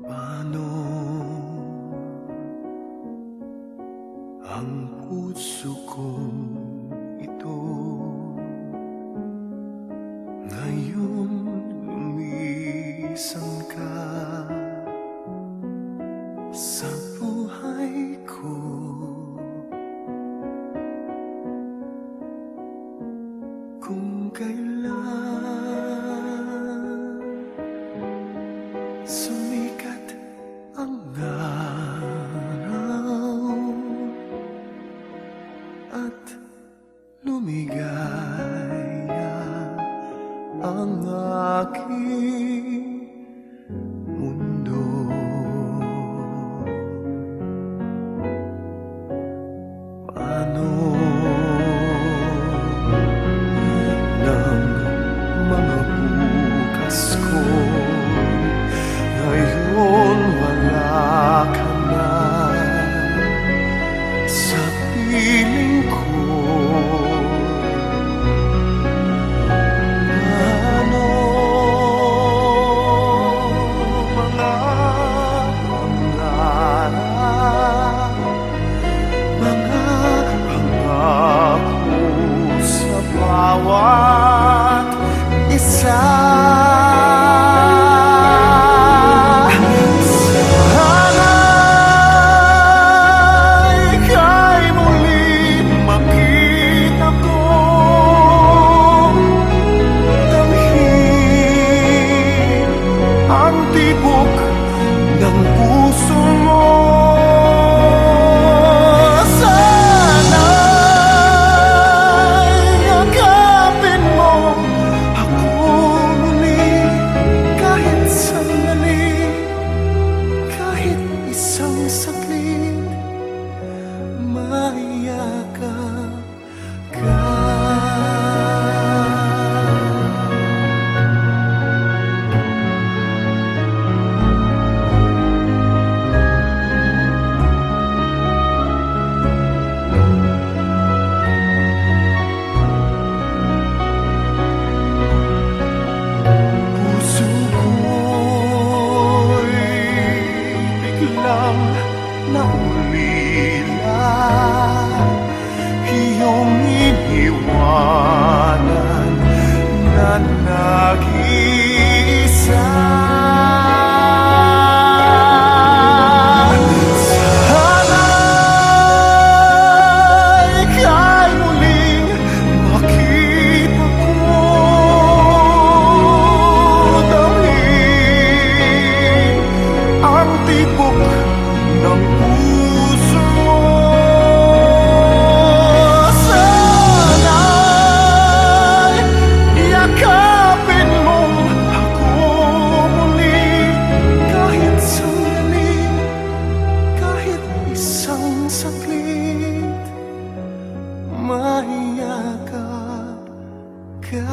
Paano ang puso kong ito ngayon lumisan ka sa buhay ko? Kung kailan sumikat ang araw at lumigaya ang aking mundo, paano ng mga bukas ko ngayon wala ka na sa piling ko? Paano mga pangarap, mga pangako sa bawat isa? Tibok ng puso mo, sana'y yakapin mo ako muli kahit sandali, kahit isang saglit, mayakap ka. Biglang naulila iyong iniwanan na nag-iisa. Sana'y ika'y muling makita ko, damhin ang tibok ng puso mo. Sana'y yakapin mo ako muli kahit sandali, kahit isang saglit, mayakap ka.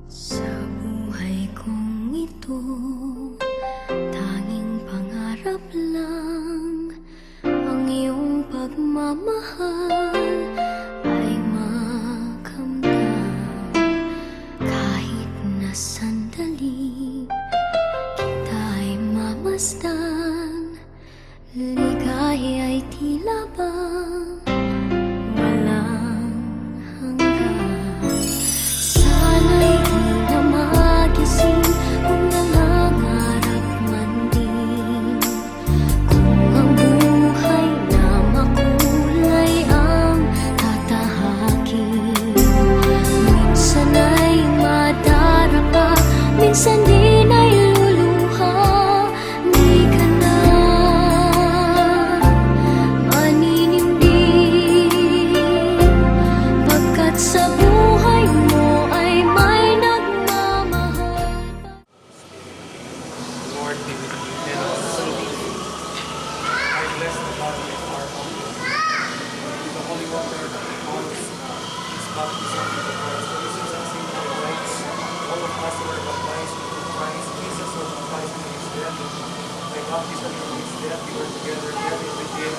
Sa buhay kong ito, tanging pangarap lang ang iyong pagmamahal ay makamtan. Kahit na sandali kita'y mamasdan, ligaya'y tila bang walang hanggan. Sana'y di na magising kung nangangarap man din, kung ang buhay na makulay ang tatahakin. Minsan ay madarapa, minsan din ay luluha. Di ka na baptism of his death, we were together buried with him,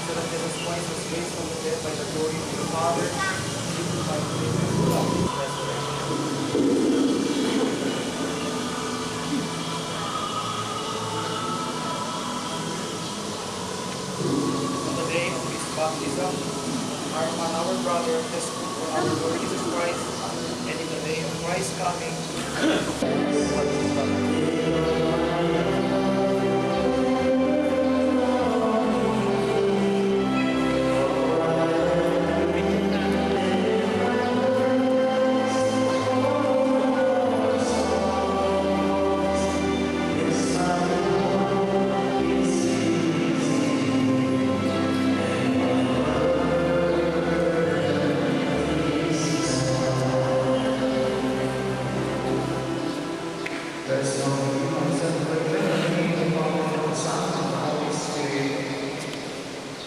so that Jesus Christ was raised from the dead by the glory of the Father, even by the resurrection. On the day of his baptism, our brother tested for our Lord Jesus Christ, and in the day of Christ's coming,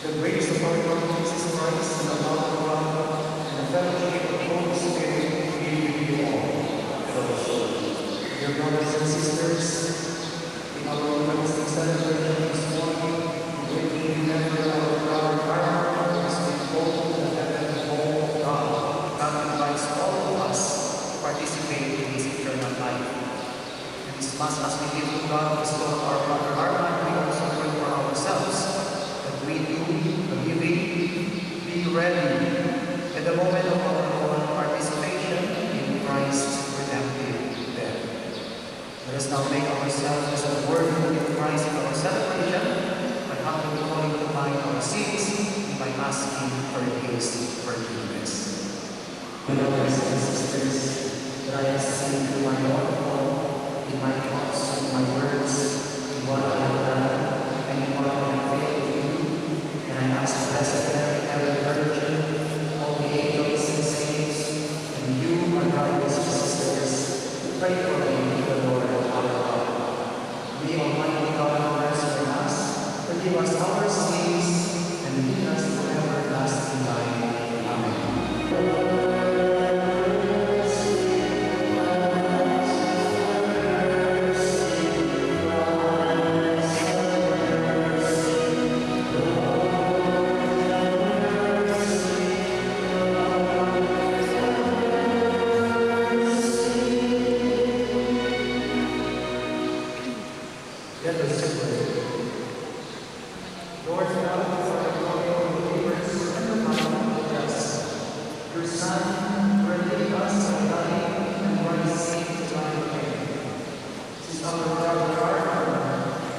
the grace of our Lord Jesus Christ and the love of God and the fellowship of the Holy Spirit be with you all. Dear brothers and sisters, in our Eucharistic celebration this morning, we remember our brother Carl as we go to the heavenly home of God, that invites all of us to participate in His eternal life. And as much as we give to God the soul of our brother Armand, we also pray for ourselves. We do the giving, be ready at the moment of our own participation in Christ's redemptive death. Let us now make ourselves as a worthy of Christ in our celebration by humbly calling to mind our sins and by asking for His forgiveness. My brothers and sisters, that I have sinned through my own fault, in my thoughts, in my words, in what I have done, and in what I have failed to do. And I ask the Blessed Mary, Ever Virgin, all the angels and saints, and you, my brothers and sisters, pray for me to the Lord our God. May Almighty God have mercy on us, forgive us our sins, and lead us to everlasting life. Amen. Let us pray. Lord God, for the glory of the universe and the power of the just, your Son forgave us by dying and was saved to life again. Since our brother Arthur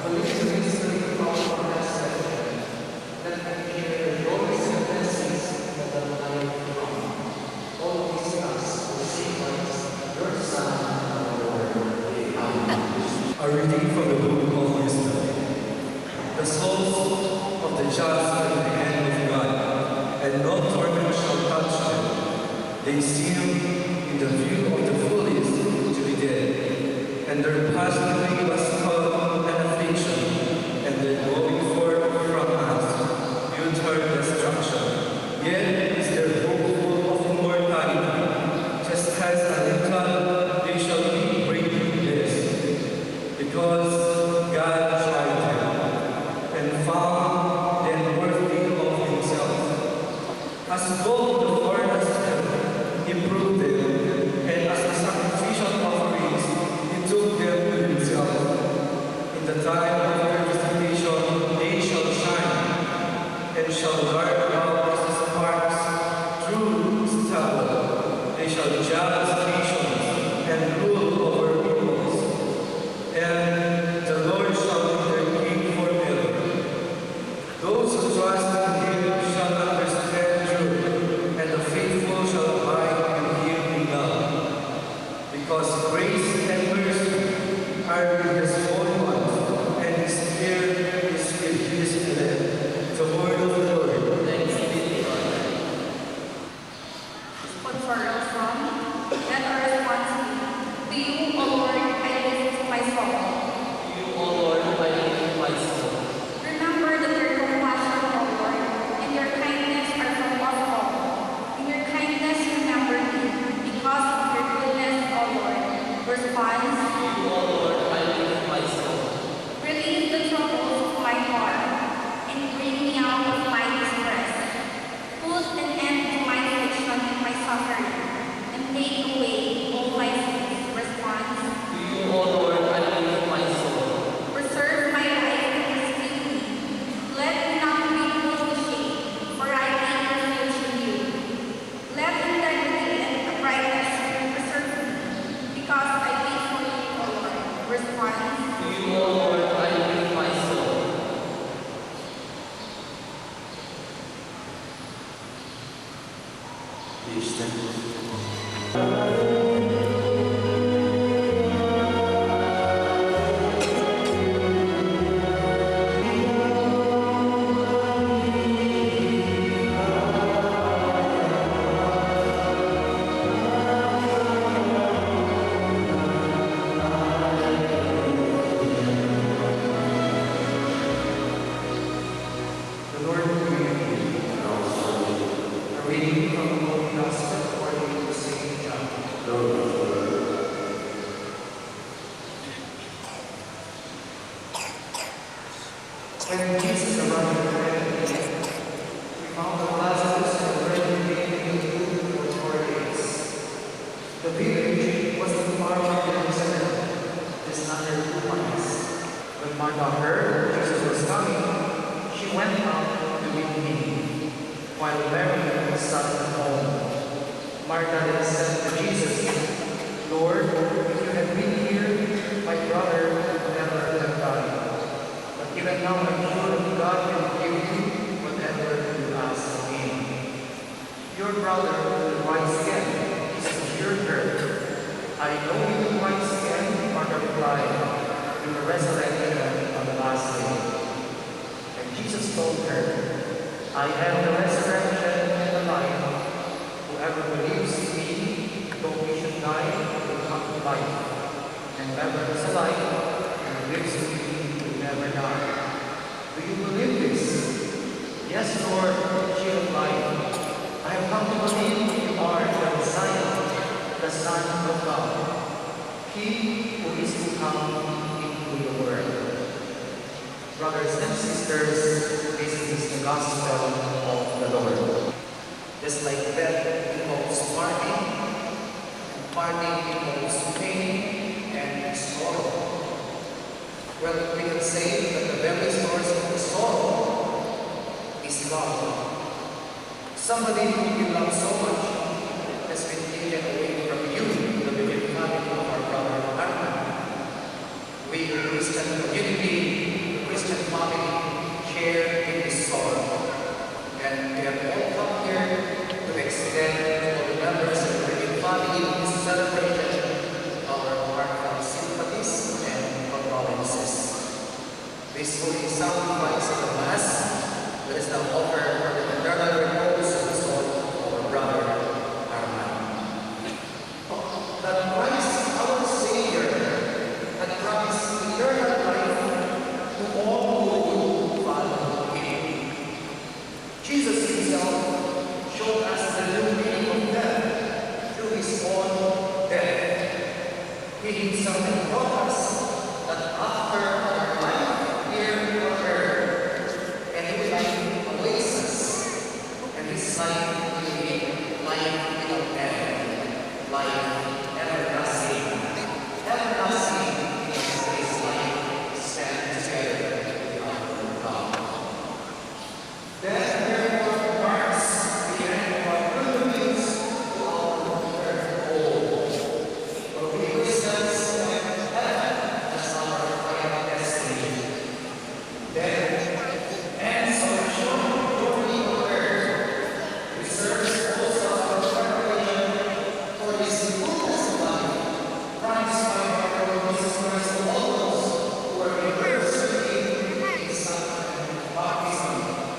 believes the mystery of our resurrection, let him share the glories and blessings of the life to come. All these things will save us, your Son, our Lord. Amen. A reading from the book of Wisdom. The souls of the just are in the hand of God, and no torment shall touch them. They seal in the view of the foolish to be dead, and their passing away was called an affliction, and their going forth from us utter destruction. Yet is their hope full of immortality, just as a little they shall be greatly blessed, because God tried them and found them worthy of Himself. As gold the furnace He proved them, and as a sacrificial offerings He took them to Himself. When Jesus arrived at Bethany, we found that Lazarus had already been in the tomb for 4 days. The village was not far from Jerusalem, just under 2 miles. When Martha heard Jesus was coming, she went out to meet him, while Mary sat at home. Martha then said to Jesus, Lord, if you had been here, my brother would never have died. But even now I'm sure that God will give you whatever you ask of him. Your brother will rise again. Jesus assured her. I know you will rise again, Martha replied, in the resurrection on the last day. And Jesus told her, I am the resurrection and the life. Whoever believes in me, though he should die, will come to life. And whoever is alive and lives in me will never die. Do you believe this? Yes, Lord, she replied. I have come to believe you are the Messiah, the Son of God, he who is to come into the world. Brothers and sisters, this is the gospel of the Lord. Just like death involves parting involves pain and sorrow. Well, we can say that the very source of the sorrow is love. Somebody who you love so much has been taken away from you, the living family of our brother Arman. We, the Christian community, the Christian family, share in this sorrow. And we have all come here to extend to all the members of the living family in this celebration our heartfelt sympathies and condolences. This holy sacrifice of the Mass, let us now offer for the eternal repose of the soul of our brother Arman. That Christ, our Savior, had promised eternal life to all who follow him. Jesus himself showed us the new meaning of death through his own death. He himself had taught us that after our life here on earth, a new life awaits us, and this life will be life without end, life everlasting. Everlasting is this life stand together with our God. Death therefore marks the end of our pilgrimage to our earth home. For we Christians have heaven as our final destiny. Death ends our short journey on earth. It serves also as our preparation for this fullness of life, promised by our Lord Jesus Christ to all those who are immersed in his sacrament of baptism,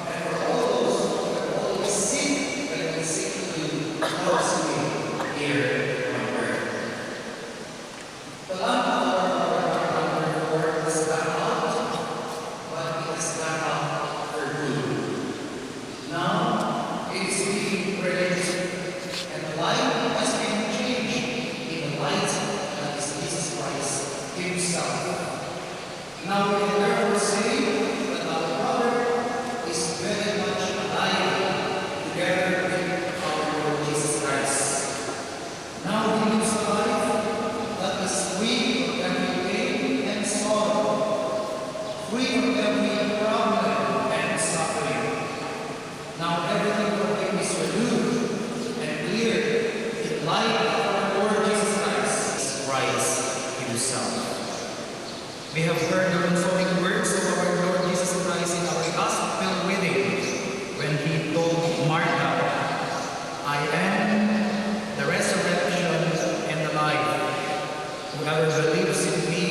and for all those who have always seek and will seek to do closely here on earth. The lamp of our Lord has gone out, but it has gone out for good. Now it is being radiant, and the light has been changed in the light that is Jesus Christ himself. Now we can therefore say that our brother is very much alive together with our Lord Jesus Christ. Now he lives a life that is free from every pain and sorrow, free from every problem and suffering. Now everything for him is renewed and clear in light of our Lord Jesus Christ himself. We have heard the consoling words of our Lord Jesus Christ in our gospel reading when he told Martha, I am the resurrection and the life. Whoever believes in me,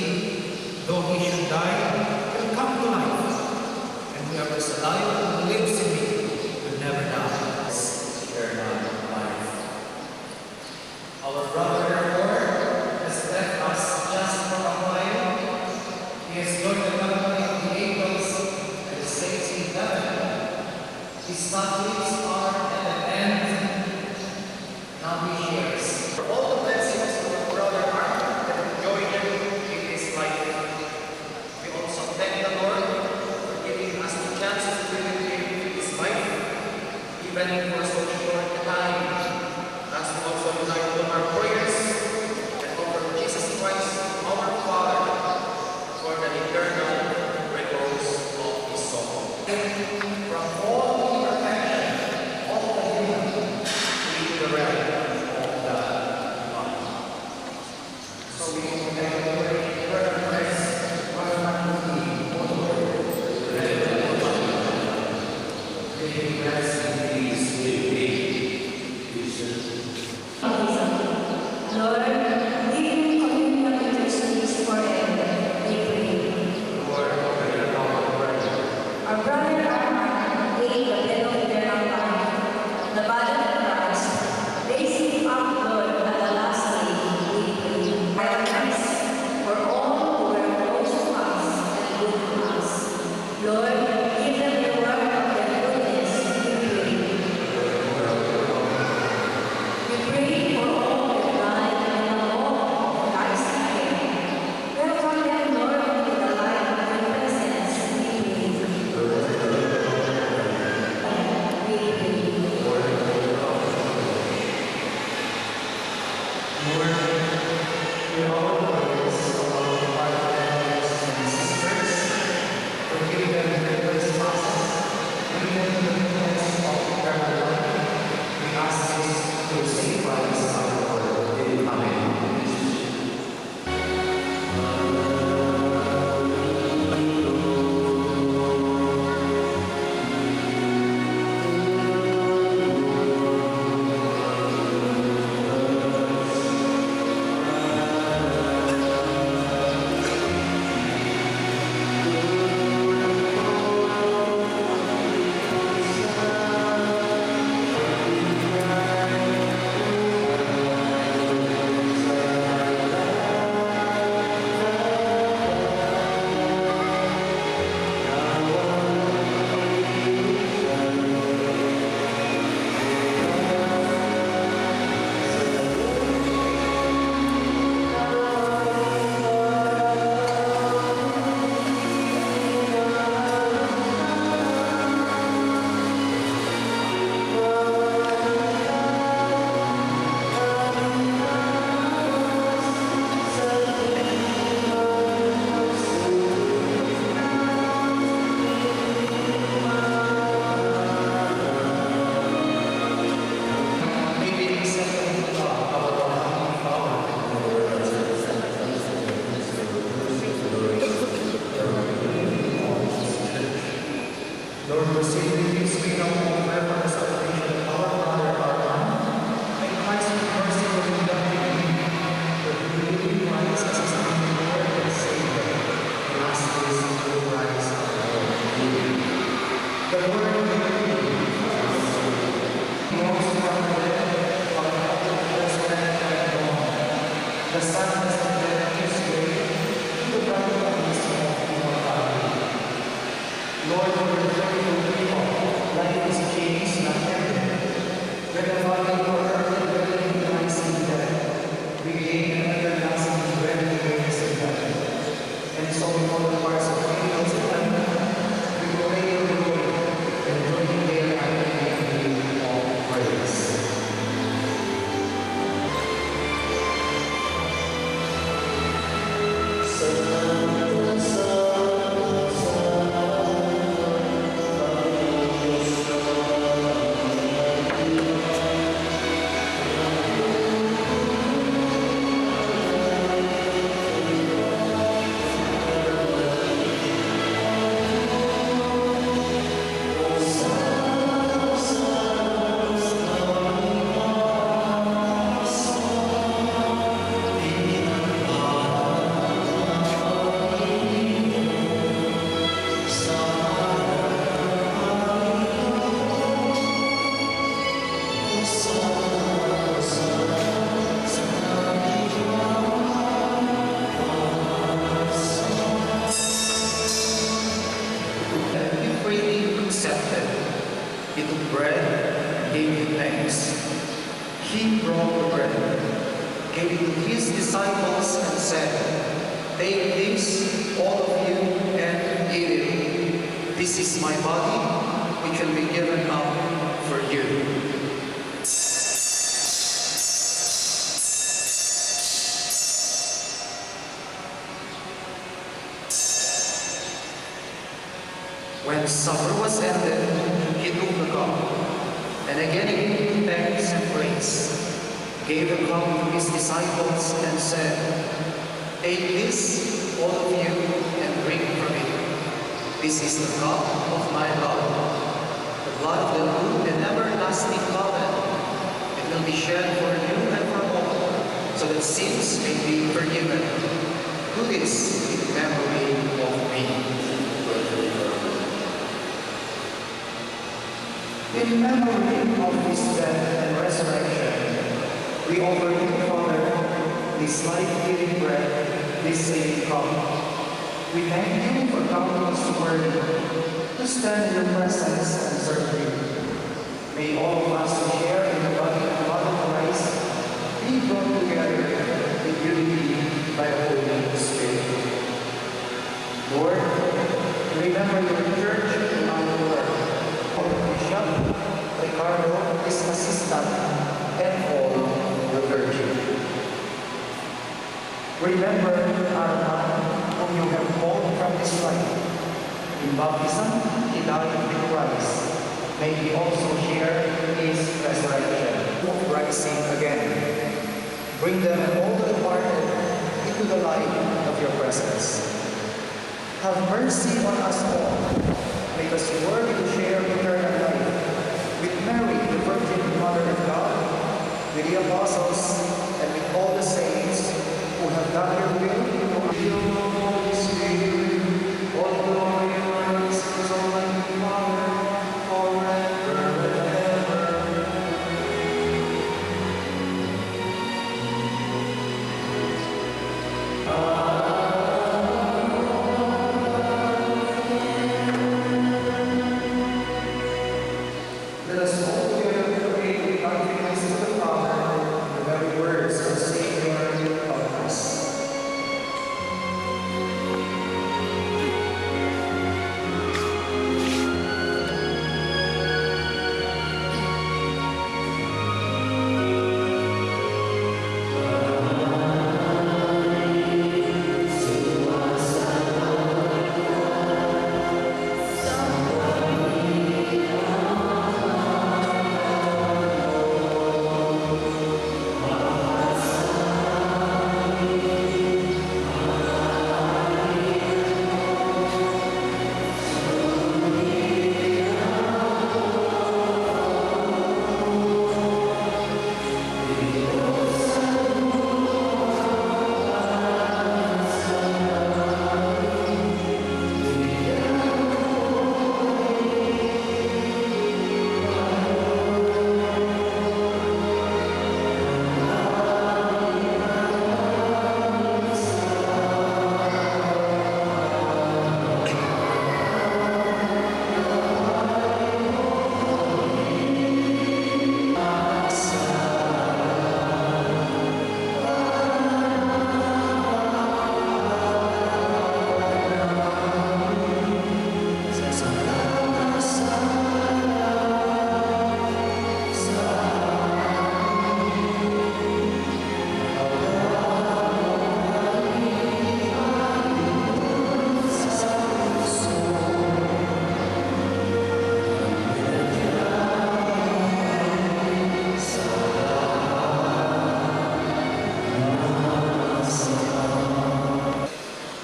though he should die, will come to life. And whoever is alive and lives in me will never die. Eternal life. Our brother, therefore, has left us just for a while. He has joined the company of the angels and the saints in heaven. His families are at an end. Now he shares. For all the blessings of our brother Arman that enjoyed him in his life, we also thank the Lord for giving from all imperfection of the human into the realm of the divine. So we can pray, Christ, Lord, give him communion with your saints forever, we pray. Our brother Armand gave the bread of eternal life, the body of Christ, raise him up, Lord, at the last day, we pray. By Christ, for all who were close to us and good to us, Lord, give them the work of their goodness, we pray. We pray for all who died and all who Christ came. Welcome them, Lord, into the light of your presence, we pray. Lord, receive the gifts we know and pray for the salvation of our brother Armand. May Christ be merciful and loving him, that he will believe Christ as his only Lord and Savior. The last days of the Christ our Lord. The Word of the most from the dead, of the resurrected and born. The Son has declared his way to the brother of his immortality. Lord, for the faithful people, like his kings, not heaven, when the body for earthly dwelling lies in death, we gain an everlasting dwelling place in heaven. And so before the hearts of angels in heaven, we pray your glory, and bring their and all praise. He took bread, gave you thanks. He broke the bread, gave it to his disciples, and said, "Take this, all of you, and eat it. This is my body, which will be given up for you." When supper was ended, he took the cup, and again he gave thanks and praise, gave the cup to his disciples, and said, "Take this, all of you, and drink from it. This is the cup of my blood, the blood of the new and everlasting covenant. It will be shed for you and for all, so that sins may be forgiven. Do this in memory of me." In memory of his death and resurrection, we offer you, Father, this life-giving bread, this saving cup. We thank you for counting us worthy to stand in your presence and serve you. May all of us who share in the body and blood of Christ be brought together in unity by the Holy Spirit. Lord, remember your church around the world. Bishop Ricardo, his assistant, and all the clergy. Remember our man whom you have called from this life. In baptism, he died with Christ. May he also share his resurrection of rising again. Bring them all departed into the light of your presence. Have mercy on us all. Make us worthy to share eternal life with Mary, the Virgin Mother of God, with the apostles, and with all the saints who have done your will. Holy Spirit, all glory and honor is yours, Almighty Father, forever and ever. Let us all together pray with confidence to the Father, the very words of Savior of us.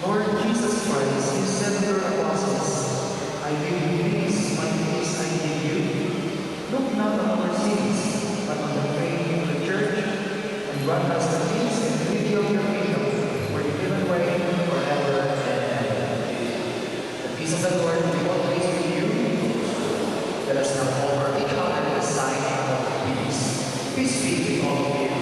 Lord Jesus Christ, you said to your apostles, I give you peace, my peace I give you. Look not on our sins, but on the faith of the church, and grant us the peace and unity of your kingdom, for you live and reign forever and ever. The peace of the Lord be always with you. Let us now offer each other the sign of peace. Peace be with all of you.